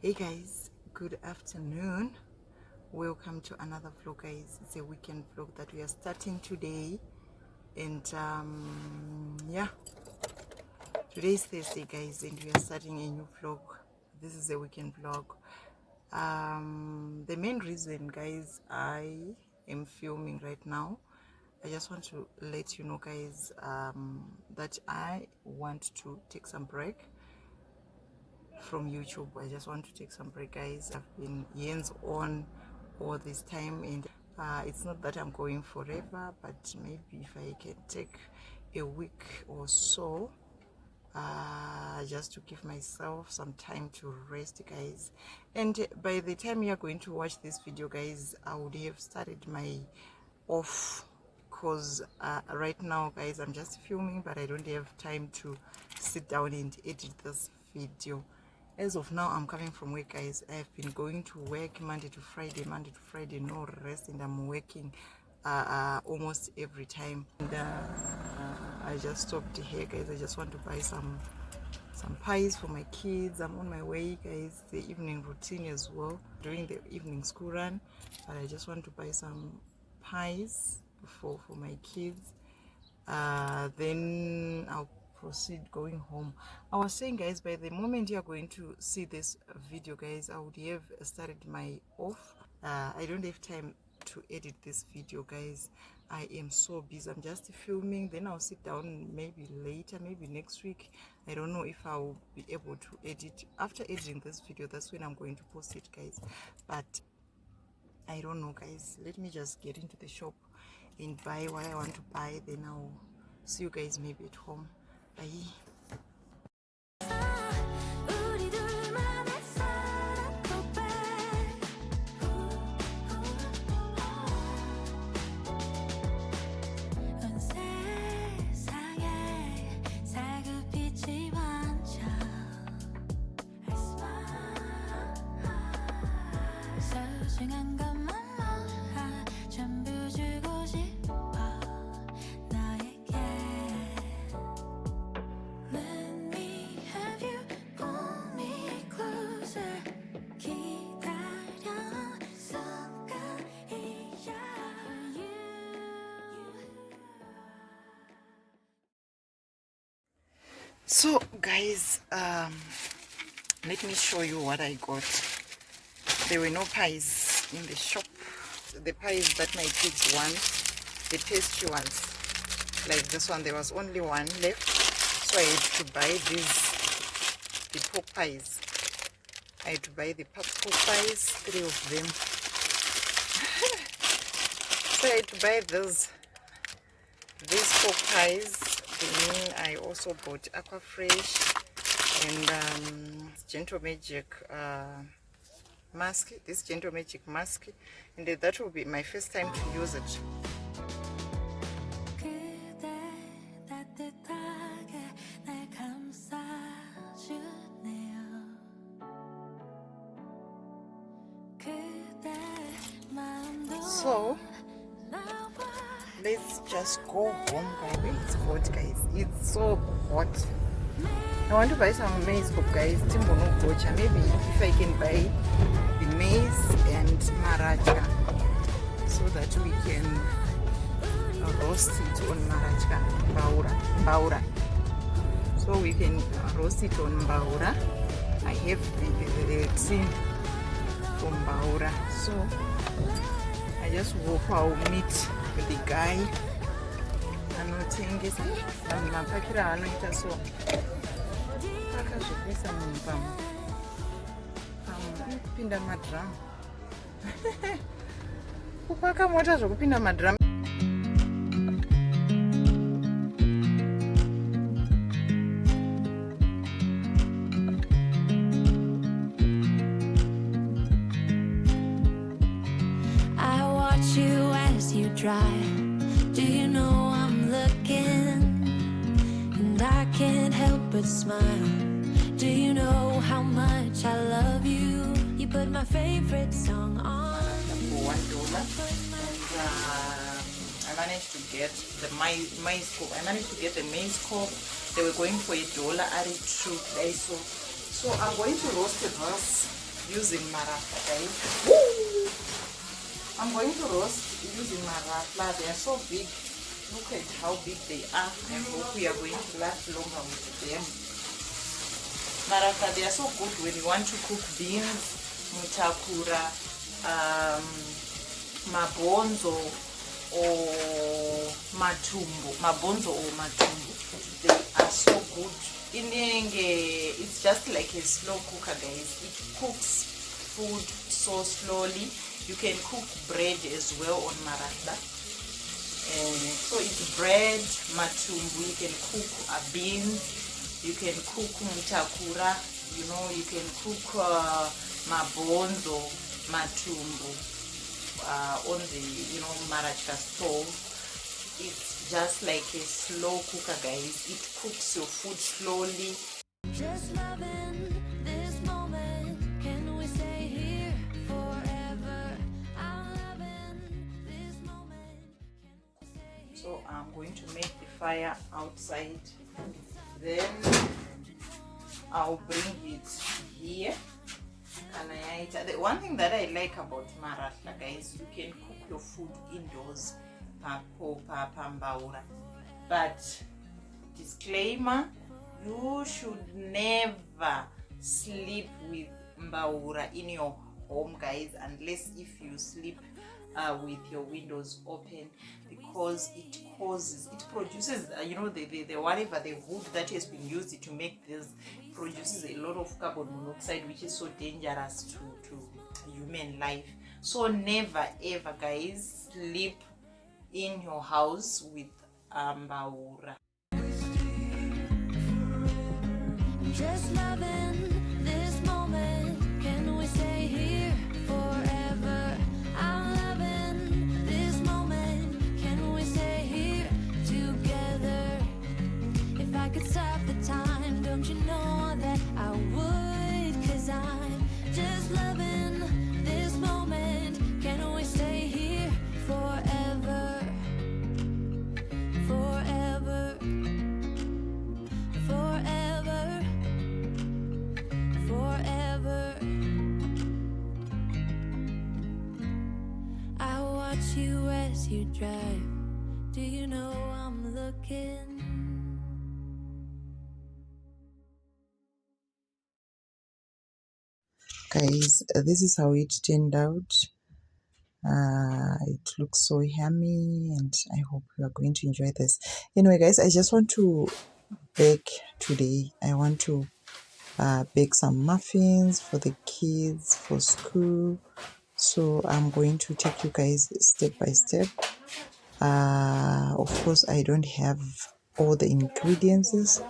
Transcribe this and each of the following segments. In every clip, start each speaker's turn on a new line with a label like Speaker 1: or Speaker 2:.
Speaker 1: Hey guys, good afternoon. Welcome to another vlog, guys. It's a weekend vlog that we are starting today, and yeah, today is Thursday, guys, and we are starting a new vlog. This is a weekend vlog. The main reason, guys, I am filming right now, I just want to let you know, guys, that I want to take some break from YouTube. I just want to take some break, guys. I've been hands on all this time, and it's not that I'm going forever, but maybe if I can take a week or so, just to give myself some time to rest, guys. And by the time you're going to watch this video, guys, I would have started my off, because right now, guys, I'm just filming, but I don't have time to sit down and edit this video. As of now, I'm coming from work, guys. I've been going to work Monday to Friday, no rest, and I'm working almost every time. And I just stopped here, guys. I just want to buy some pies for my kids. I'm on my way, guys. The evening routine as well, doing the evening school run, but I just want to buy some pies for my kids. Then I'll proceed going home. I was saying, guys, by the moment you're going to see this video, guys, I would have started my off. I don't have time to edit this video, guys. I am so busy. I'm just filming, then I'll sit down maybe later, maybe next week. I don't know if I'll be able to edit. After editing this video, that's when I'm going to post it, guys. But I don't know, guys. Let me just get into the shop and buy what I want to buy, then I'll see you guys maybe at home. Bye. So guys, let me show you what I got. There were no pies in the shop. The pies that my kids want, the pastry ones, like this one, there was only one left, so I had to buy the pork pies. I had to buy the pork pies, 3 of them. So I had to buy these pork pies. Then I also bought Aqua Fresh and Gentle Magic mask. This Gentle Magic mask, and that will be my first time to use it. So let's just go home, guys. It's hot, guys. It's so hot. I want to buy some maize, guys. Maybe if I can buy the maize and maracha, so that we can roast it on maracha, baura. So we can roast it on baura. I have the tin from baura, so I just hope I'll meet with the guy anotengesa mapakira anoita so akazvikuisa munhu kupinda madhiramu kupaka mota zvokupinda madhiramu.
Speaker 2: Drive. Do you know I'm looking and I can't help but smile? Do you know how much I love you? You put my favorite song on.
Speaker 1: For $1, and I managed to get the maize cob. I managed to get the maize cob. They were going for $1 at $2. So I'm going to roast this using marafla, guys. Woo! I'm going to roast using marafla. They are so big. Look at how big they are. I hope we are going to last longer with them. Marafla, they are so good when you want to cook beans, mutakura, mabonzo or matumbo. They are so good. It's just like a slow cooker, guys. It cooks food so slowly. You can cook bread as well on marafla. So it's bread, matumbu. You can cook beans. You can cook mutakura. You know, you can cook mabonzo, matumbu on the marachka stove. It's just like a slow cooker, guys. It cooks your food slowly.
Speaker 2: Just loving this moment. Can we stay here forever? I'm loving this moment. Can we stay here?
Speaker 1: So I'm going to make the fire outside. Then I'll bring it here. And the one thing that I like about marafla, guys, you can cook your food indoors. But disclaimer, you should never sleep with mbaura in your home, guys, unless if you sleep with your windows open, because it produces the whatever the wood that has been used to make this produces a lot of carbon monoxide, which is so dangerous to human life. So never ever, guys, sleep in your house with mbaura.
Speaker 2: Just loving this moment. Can we stay here forever? I'm loving this moment. Can we stay here together? If I could stop the time, don't you know that I would? 'Cause I'm just loving this moment. Can we stay here forever? Forever. Forever. Forever. I watch you as you drive. Do you know I'm looking?
Speaker 1: Guys, this is how it turned out. It looks so yummy, and I hope you are going to enjoy this. Anyway, guys, I just want to bake today. I want to bake some muffins for the kids for school. So I'm going to take you guys step by step. Of course, I don't have all the ingredients,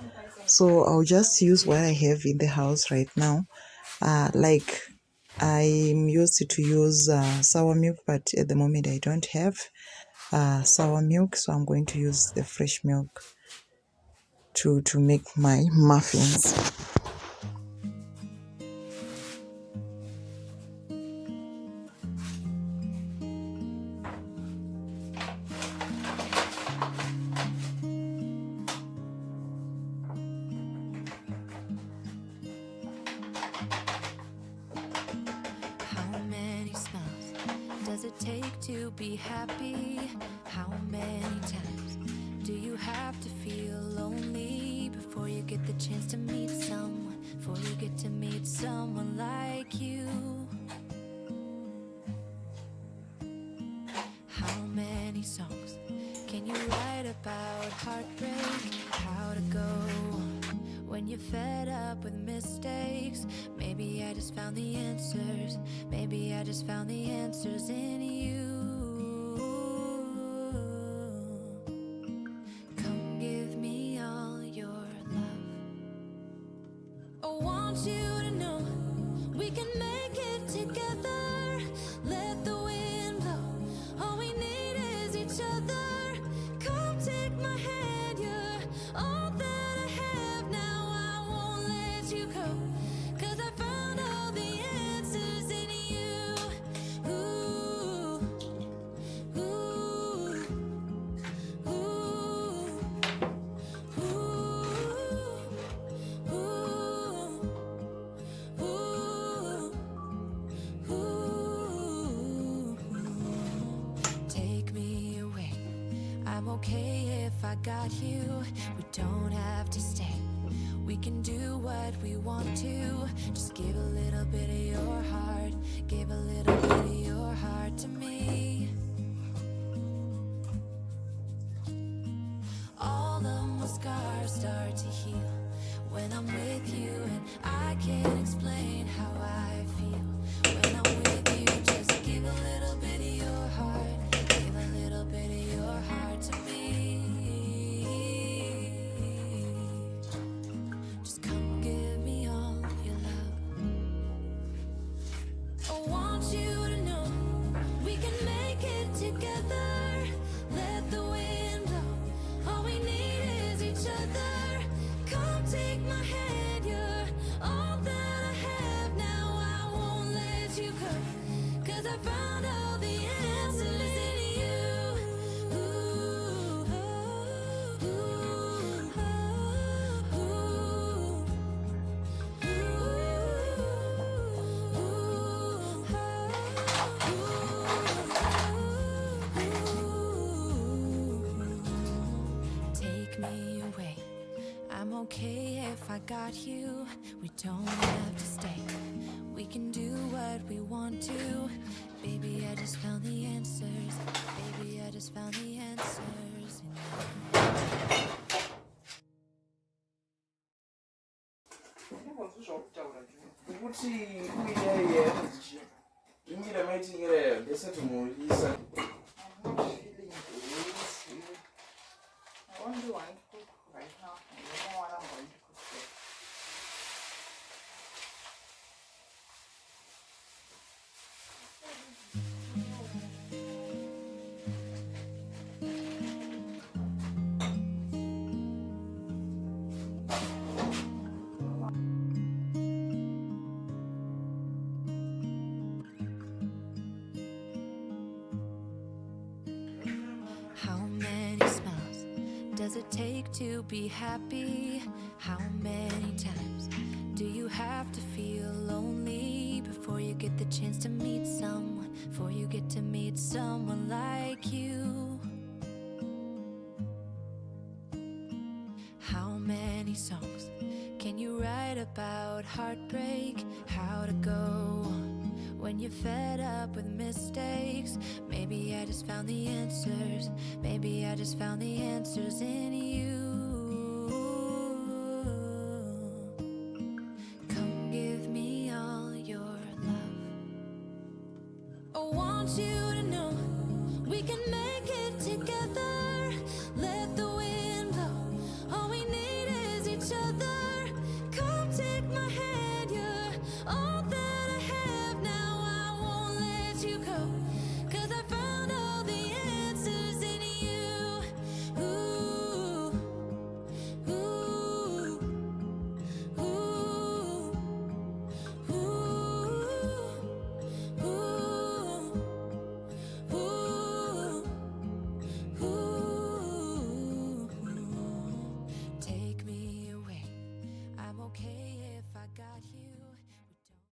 Speaker 1: so I'll just use what I have in the house right now. Like I'm used to use sour milk, but at the moment I don't have sour milk, so I'm going to use the fresh milk to make my muffins.
Speaker 2: How many smiles does it take to be happy? How many times do you have to feel lonely before you get the chance to meet someone? Before you get to meet someone like you? How many songs can you write about heartbreak? How to go when you're fed up with mistakes? Maybe I just found the answers. Maybe I just found the answers in you. Come give me all your love. I want you to know we can make it together. Let the wind blow. All we need is each other. Come take my hand. You're all that I have now. I won't let you go. 'Cause I found all the answers in you. Ooh, ooh, ooh, ooh, ooh. if I got you. We don't have to stay. We can do what we want to. Just give a little bit of your heart. Give a little bit of your heart to me. All of my scars start to heal when I'm with you, and I can't explain how I feel when I'm with you. Just give a little bit of your heart. Give a little bit of your heart to me. Just come give me all your love. I want you to know we can make it together. Let the wind blow. All we need is each other. Come take my hand. You're all that I have now. I won't let you go. 'Cause I found all the answers in you. Ooh, ooh, ooh, ooh. Take me away. I'm okay if I got you. We don't have to stay. We can do what we want to. Baby, I just found the answers. Baby, I just found the answers in you.
Speaker 3: ukuthi kuyiyeye imile mayithikeleyo bese tumulisa.
Speaker 1: I'm not feeling this. I only want to cook right now. I don't know what I'm going to cook today.
Speaker 2: How many smiles does it take to be happy? How many times do you have to feel lonely before you get the chance to meet someone? Before you get to meet someone like you? How many songs can you write about heartbreak? How to go on when you're fed up with mistakes? Maybe I just found the answers. Maybe I just found the answers in you. Come give me all your love. I want you to know we can make it together.